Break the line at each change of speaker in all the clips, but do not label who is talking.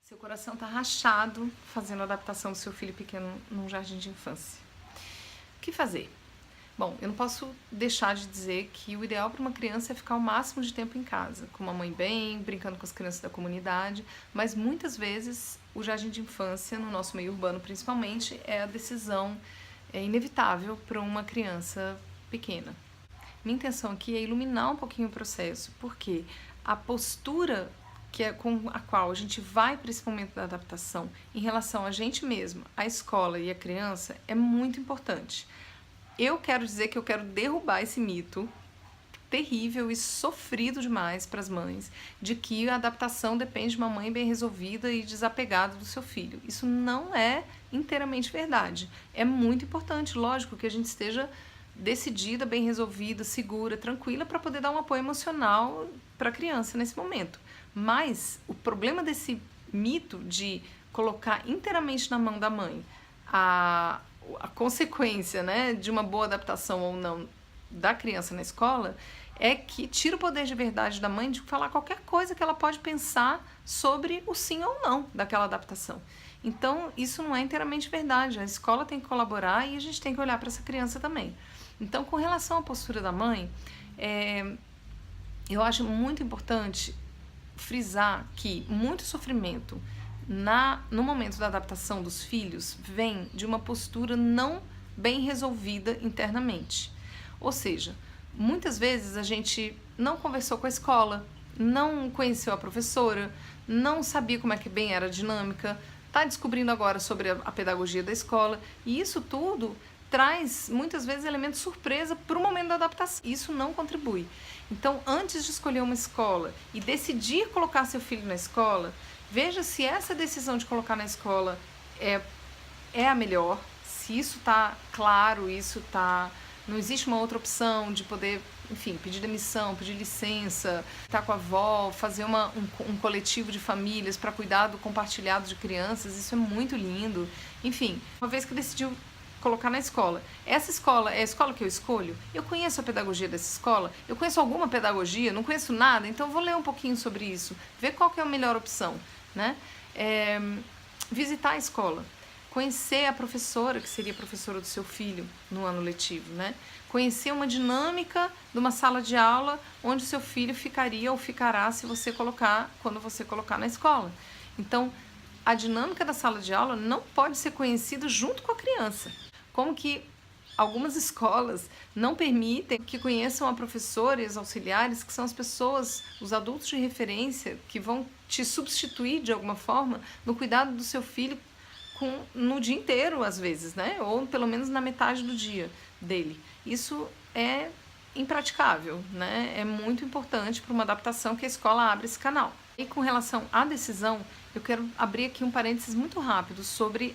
Seu coração está rachado fazendo a adaptação do seu filho pequeno num jardim de infância. O que fazer? Bom, eu não posso deixar de dizer que o ideal para uma criança é ficar o máximo de tempo em casa, com uma mãe bem, brincando com as crianças da comunidade, mas muitas vezes o jardim de infância, no nosso meio urbano principalmente, é a decisão inevitável para uma criança pequena. Minha intenção aqui é iluminar um pouquinho o processo, porque a postura com a qual a gente vai para esse momento da adaptação em relação a gente mesmo, a escola e a criança é muito importante. Eu quero dizer que eu quero derrubar esse mito terrível e sofrido demais para as mães de que a adaptação depende de uma mãe bem resolvida e desapegada do seu filho. Isso não é inteiramente verdade. É muito importante, lógico, que a gente esteja decidida, bem resolvida, segura, tranquila para poder dar um apoio emocional para a criança nesse momento. Mas o problema desse mito de colocar inteiramente na mão da mãe a consequência, né, de uma boa adaptação ou não da criança na escola é que tira o poder de verdade da mãe de falar qualquer coisa que ela pode pensar sobre o sim ou não daquela adaptação. Então, isso não é inteiramente verdade. A escola tem que colaborar e a gente tem que olhar para essa criança também. Então, com relação à postura da mãe, eu acho muito importante frisar que muito sofrimento no momento da adaptação dos filhos vem de uma postura não bem resolvida internamente. Ou seja, muitas vezes a gente não conversou com a escola, não conheceu a professora, não sabia como é que bem era a dinâmica, está descobrindo agora sobre a pedagogia da escola, e isso tudo traz muitas vezes elementos surpresa para o momento da adaptação. Isso não contribui. Então, antes de escolher uma escola e decidir colocar seu filho na escola, veja se essa decisão de colocar na escola é a melhor, se isso está claro, não existe uma outra opção de poder, enfim, pedir demissão, pedir licença, estar com a avó, fazer um coletivo de famílias para cuidar do compartilhado de crianças, isso é muito lindo. Enfim, uma vez que decidiu colocar na escola. Essa escola é a escola que eu escolho? Eu conheço a pedagogia dessa escola? Eu conheço alguma pedagogia? Não conheço nada? Então vou ler um pouquinho sobre isso, ver qual que é a melhor opção, né? Visitar a escola, conhecer a professora, que seria a professora do seu filho no ano letivo, né? Conhecer uma dinâmica de uma sala de aula onde o seu filho ficaria ou ficará quando você colocar na escola. Então, a dinâmica da sala de aula não pode ser conhecida junto com a criança. Como que algumas escolas não permitem que conheçam a professora e os auxiliares, que são as pessoas, os adultos de referência, que vão te substituir de alguma forma no cuidado do seu filho no dia inteiro, às vezes, né? Ou pelo menos na metade do dia dele. Isso é impraticável, né? É muito importante para uma adaptação que a escola abra esse canal. E com relação à decisão, eu quero abrir aqui um parênteses muito rápido sobre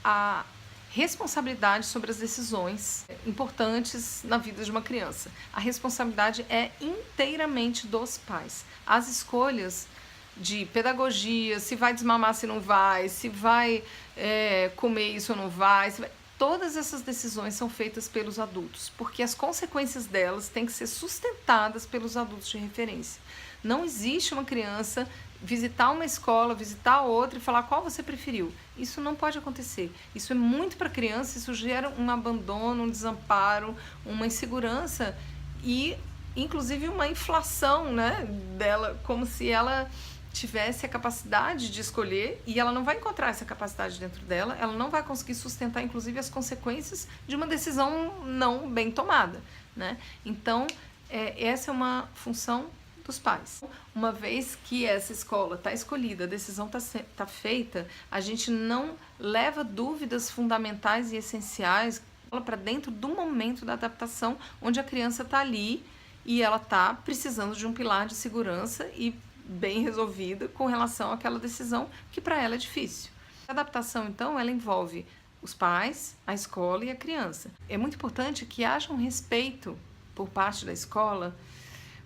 a responsabilidade sobre as decisões importantes na vida de uma criança. A responsabilidade é inteiramente dos pais. As escolhas de pedagogia, se vai desmamar, se não vai, se vai comer isso ou não vai, todas essas decisões são feitas pelos adultos, porque as consequências delas têm que ser sustentadas pelos adultos de referência. Não existe uma criança visitar uma escola, visitar outra e falar qual você preferiu. Isso não pode acontecer. Isso é muito para a criança, isso gera um abandono, um desamparo, uma insegurança e, inclusive, uma inflação, né, dela, como se ela tivesse a capacidade de escolher e ela não vai encontrar essa capacidade dentro dela, ela não vai conseguir sustentar, inclusive, as consequências de uma decisão não bem tomada, né? Então, essa é uma função dos pais. Uma vez que essa escola está escolhida, a decisão está feita, a gente não leva dúvidas fundamentais e essenciais para dentro do momento da adaptação, onde a criança está ali e ela está precisando de um pilar de segurança e bem resolvida com relação àquela decisão que para ela é difícil. A adaptação, então, ela envolve os pais, a escola e a criança. É muito importante que haja um respeito por parte da escola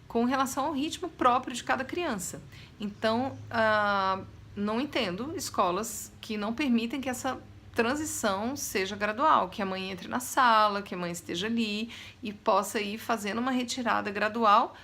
com relação ao ritmo próprio de cada criança. Então, não entendo escolas que não permitem que essa transição seja gradual, que a mãe entre na sala, que a mãe esteja ali e possa ir fazendo uma retirada gradual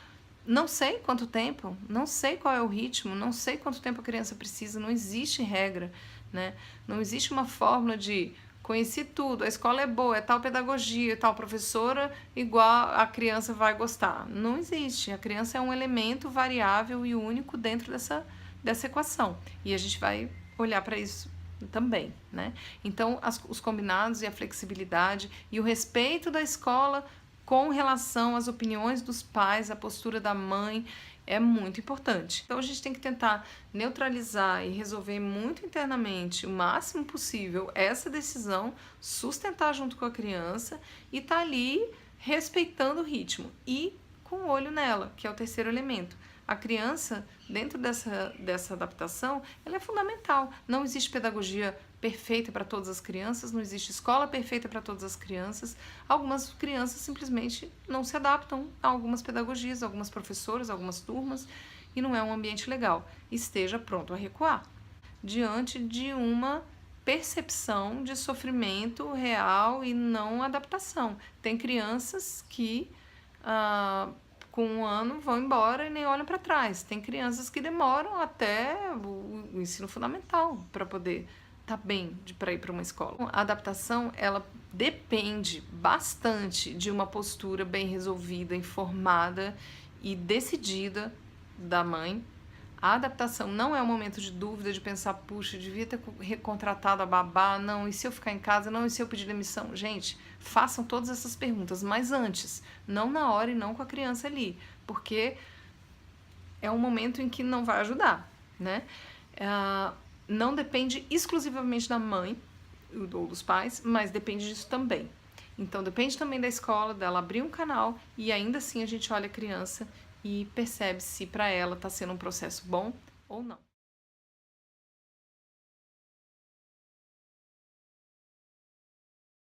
Não sei quanto tempo, não sei qual é o ritmo, não sei quanto tempo a criança precisa, não existe regra, né? Não existe uma fórmula de conheci tudo, a escola é boa, é tal pedagogia, tal professora, igual a criança vai gostar. Não existe. A criança é um elemento variável e único dentro dessa equação. E a gente vai olhar para isso também, né? Então, os combinados e a flexibilidade e o respeito da escola com relação às opiniões dos pais, a postura da mãe, é muito importante. Então a gente tem que tentar neutralizar e resolver muito internamente, o máximo possível, essa decisão, sustentar junto com a criança e tá ali respeitando o ritmo e com o olho nela, que é o terceiro elemento. A criança, dentro dessa adaptação, ela é fundamental. Não existe pedagogia perfeita para todas as crianças, não existe escola perfeita para todas as crianças. Algumas crianças simplesmente não se adaptam a algumas pedagogias, algumas professoras, algumas turmas, e não é um ambiente legal. Esteja pronto a recuar diante de uma percepção de sofrimento real e não adaptação. Tem crianças que com um ano vão embora e nem olham para trás. Tem crianças que demoram até o ensino fundamental para poder estar bem para ir para uma escola. A adaptação, ela depende bastante de uma postura bem resolvida, informada e decidida da mãe. A adaptação não é um momento de dúvida, de pensar, puxa, devia ter recontratado a babá, não, e se eu ficar em casa, não, e se eu pedir demissão? Gente, façam todas essas perguntas, mas antes, não na hora e não com a criança ali, porque é um momento em que não vai ajudar, né? Não depende exclusivamente da mãe ou dos pais, mas depende disso também. Então, depende também da escola, dela abrir um canal e ainda assim a gente olha a criança e percebe se para ela está sendo um processo bom ou não.